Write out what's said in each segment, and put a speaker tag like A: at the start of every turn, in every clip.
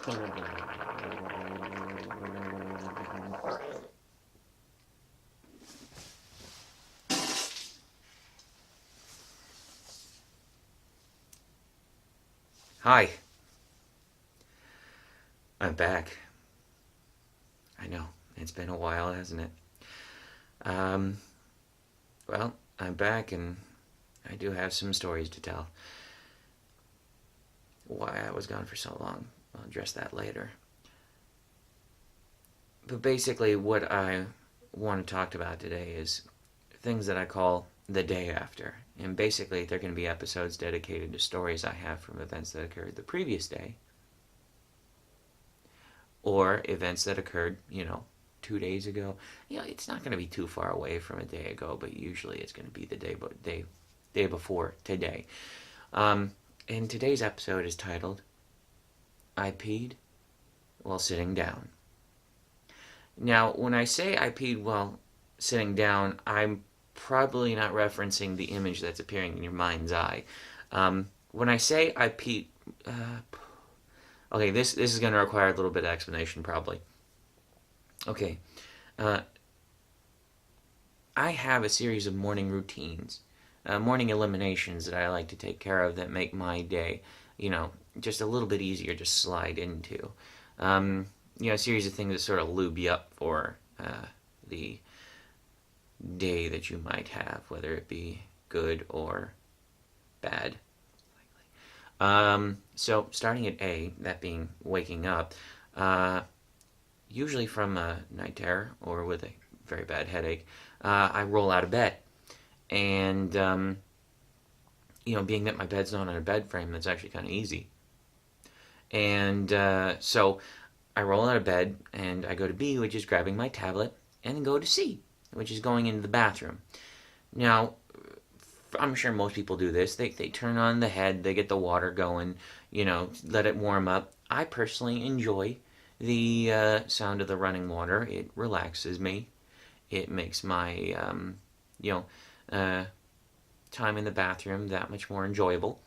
A: Hi, I'm back. I know, it's been a while, hasn't it? Um, well, I'm back and I do have some stories to tell. Why I was gone for so long, I'll address that later. But basically, what I want to talk about today is things that I call the day after. And basically, they're going to be episodes dedicated to stories I have from events that occurred the previous day or events that occurred, 2 days ago. It's not going to be too far away from a day ago, but usually it's going to be the day before today. Um, and today's episode is titled "I peed while sitting down." Now, when I say I peed while sitting down, I'm probably not referencing the image that's appearing in your mind's eye. When I say I peed, okay, this is going to require a little bit of explanation, probably. Okay, uh, I have a series of morning routines, morning eliminations that I like to take care of that make my day, just a little bit easier to slide into. Um, a series of things that sort of lube you up for the day that you might have, whether it be good or bad. So starting at A, that being waking up, uh, usually from a night terror or with a very bad headache, I roll out of bed. And, being that my bed's not on a bed frame, that's actually kind of easy. And so I roll out of bed and I go to B, which is grabbing my tablet, and then go to C, which is going into the bathroom. Now, I'm sure most people do this. They turn on the head, they get the water going, let it warm up. I personally enjoy the sound of the running water. It relaxes me. It makes my, you know, uh, time in the bathroom that much more enjoyable.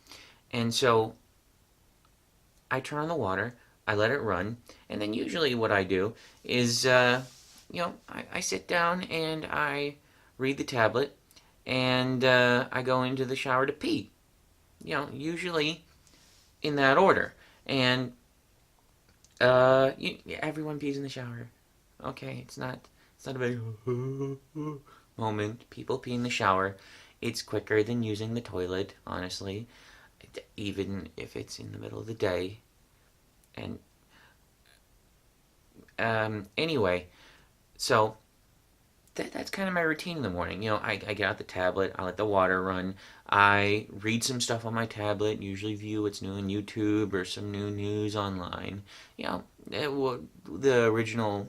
A: And so I turn on the water, I let it run, and then usually what I do is, I sit down and I read the tablet, and I go into the shower to pee. Usually in that order. And everyone pees in the shower. Okay, it's not a big moment. People pee in the shower. It's quicker than using the toilet, honestly, even if it's in the middle of the day. And anyway, so that's kind of my routine in the morning. I get out the tablet, I let the water run, I read some stuff on my tablet, usually view what's new on YouTube or some new news online. The original,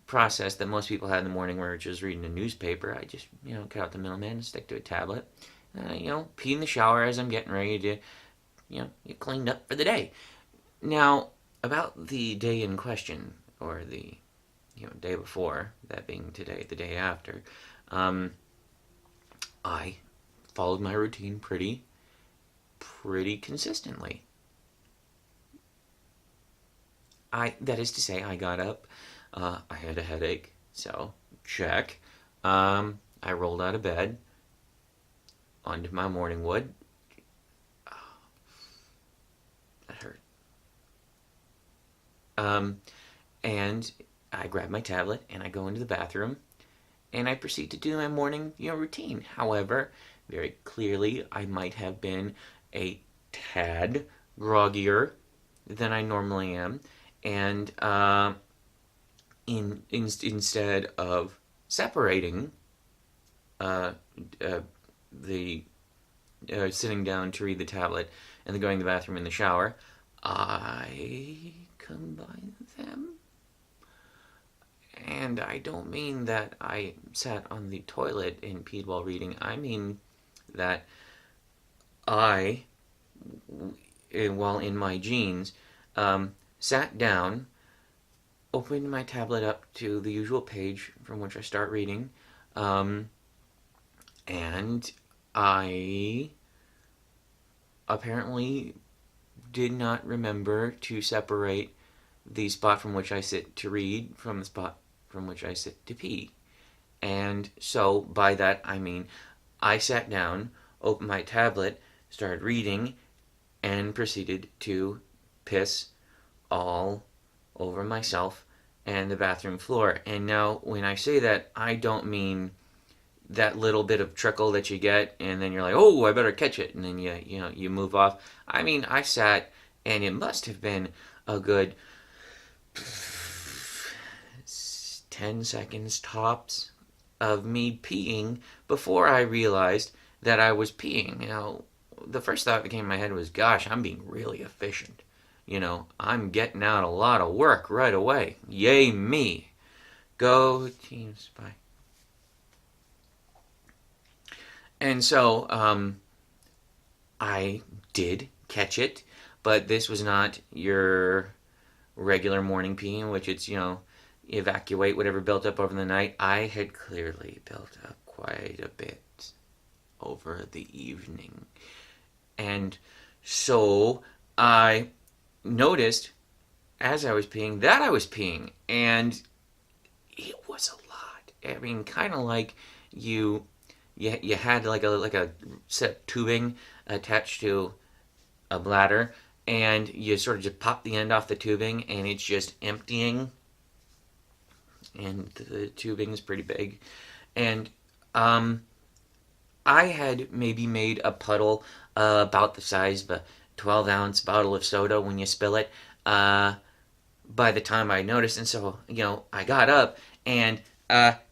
A: process that most people had in the morning where it's just reading a newspaper. I just, cut out the middleman and stick to a tablet. Pee in the shower as I'm getting ready to, get cleaned up for the day. Now, about the day in question, or the day before, that being today, the day after, I followed my routine pretty consistently. That is to say, I got up, I had a headache, so check. I rolled out of bed onto my morning wood. That hurt. Um, and I grab my tablet and I go into the bathroom and I proceed to do my morning, routine. However, very clearly, I might have been a tad groggier than I normally am, and instead of separating uh, uh, the sitting down to read the tablet and then going to the bathroom in the shower, I combine them. And I don't mean that I sat on the toilet and peed while reading. I mean that I, while in my jeans, sat down, opened my tablet up to the usual page from which I start reading, um, and I apparently did not remember to separate the spot from which I sit to read from the spot from which I sit to pee. And so by that I mean I sat down, opened my tablet, started reading, and proceeded to piss all over myself and the bathroom floor. And now when I say that, I don't mean that little bit of trickle that you get and then you're like, oh, I better catch it, and then you move off. I mean, I sat and it must have been a good 10 seconds tops of me peeing before I realized that I was peeing. The first thought that came in my head was, gosh, I'm being really efficient. I'm getting out a lot of work right away. Yay me. Go Team Spy. And so I did catch it, but this was not your regular morning pee in which it's, evacuate whatever built up over the night. I had clearly built up quite a bit over the evening. And so I noticed as I was peeing that I was peeing, and it was a lot. I mean, kind of like you had like a set of tubing attached to a bladder, and you sort of just pop the end off the tubing, and it's just emptying, and the tubing is pretty big, and I had maybe made a puddle about the size of a 12-ounce bottle of soda when you spill it by the time I noticed. And so, I got up and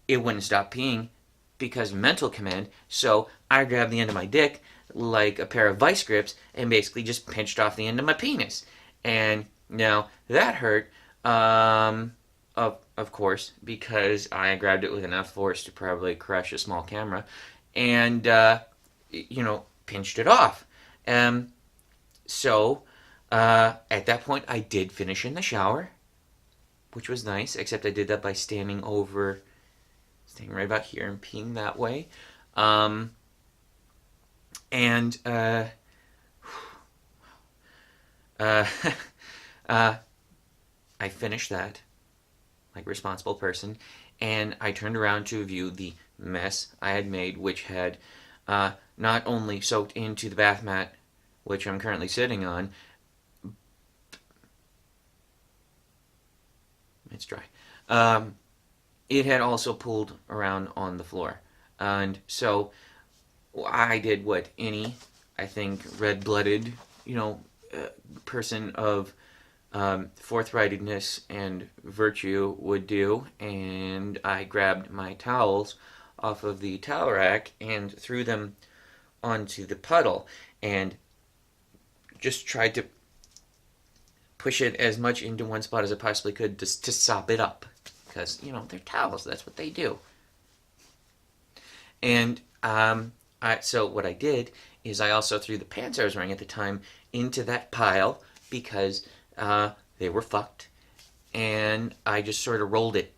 A: it wouldn't stop peeing because of mental command. So I grabbed the end of my dick like a pair of vice grips and basically just pinched off the end of my penis. And now that hurt, of course, because I grabbed it with enough force to probably crush a small camera. And, pinched it off. So, at that point, I did finish in the shower, which was nice, except I did that by staying right about here and peeing that way. I finished that, like a responsible person, and I turned around to view the mess I had made, which had not only soaked into the bath mat, which I'm currently sitting on. It's dry. It had also pooled around on the floor. And so I did what any, I think, red-blooded, person of forthrightedness and virtue would do, and I grabbed my towels off of the towel rack and threw them onto the puddle and just tried to push it as much into one spot as I possibly could just to sop it up, because they're towels, that's what they do. And so what I did is I also threw the pants I was wearing at the time into that pile because they were fucked, and I just sort of rolled it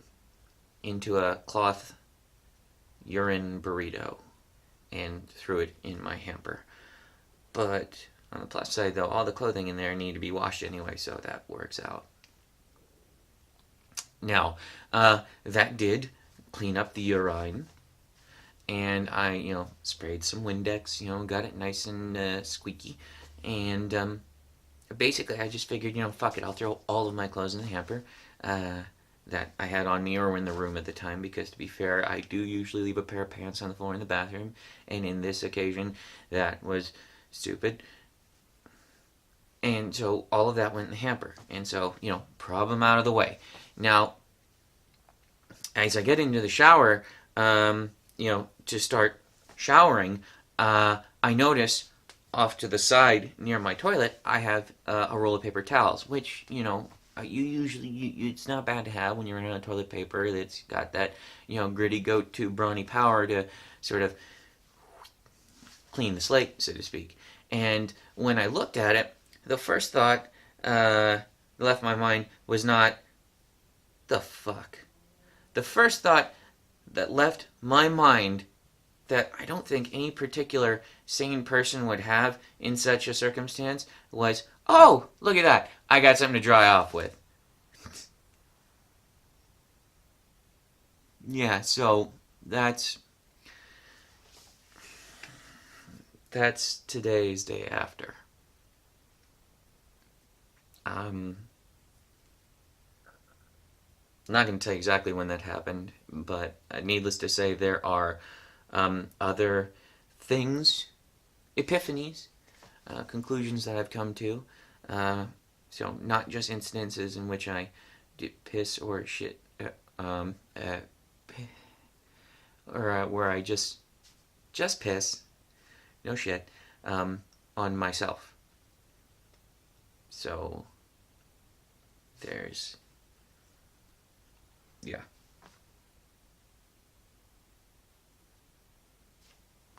A: into a cloth urine burrito and threw it in my hamper. But on the plus side, though, all the clothing in there need to be washed anyway, so that works out. Now, that did clean up the urine, and I, sprayed some Windex, got it nice and squeaky, and basically I just figured, fuck it, I'll throw all of my clothes in the hamper that I had on me or were in the room at the time, because to be fair, I do usually leave a pair of pants on the floor in the bathroom, and in this occasion, that was stupid. And so all of that went in the hamper, and so, problem out of the way. Now, as I get into the shower, to start showering, I notice off to the side near my toilet, I have a roll of paper towels, which, you usually, it's not bad to have when you're running out of toilet paper that's got that, gritty goat tube brawny power to sort of clean the slate, so to speak. And when I looked at it, the first thought that left my mind was not, the fuck? The first thought that left my mind that I don't think any particular sane person would have in such a circumstance was, oh, look at that, I got something to dry off with. Yeah, so that's today's day after. I'm not going to tell you exactly when that happened, but needless to say, there are other things, epiphanies, conclusions that I've come to. Uh, so not just incidences in which I piss or shit, or where I just piss, no shit, on myself. So there's, yeah.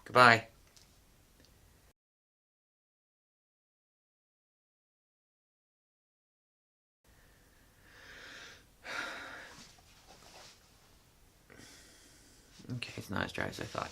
A: Goodbye. Okay, it's not as dry as I thought.